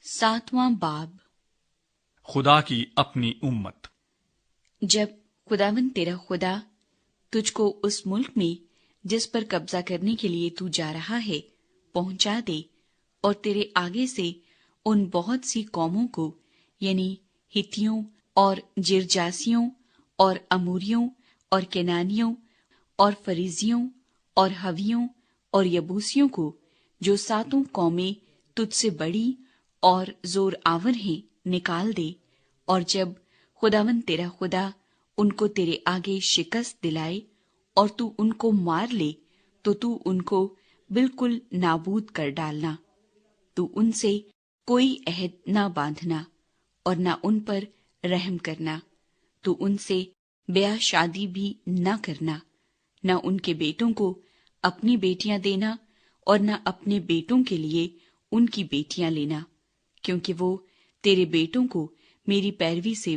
7واں باب۔ خدا کی اپنی امت۔ جب خداوند تیرا خدا تجھ کو اس ملک میں جس پر قبضہ کرنے کے لیے تو جا رہا ہے پہنچا دے، اور تیرے آگے سے ان بہت سی قوموں کو یعنی ہتھیوں اور جرجاسیوں اور اموریوں اور کنانیوں اور فریزیوں اور ہویوں اور یبوسیوں کو، جو 7 قومیں تجھ سے بڑی اور زور آور ہیں، نکال دے، اور جب خداوند تیرا خدا ان کو تیرے آگے شکست دلائے اور تو ان کو مار لے، تو ان کو بالکل نابود کر ڈالنا۔ تو ان سے کوئی عہد نہ باندھنا اور نہ ان پر رحم کرنا۔ تو ان سے بیاہ شادی بھی نہ کرنا، نہ ان کے بیٹوں کو اپنی بیٹیاں دینا اور نہ اپنے بیٹوں کے لیے ان کی بیٹیاں لینا، کیونکہ وہ تیرے بیٹوں کو میری پیروی سے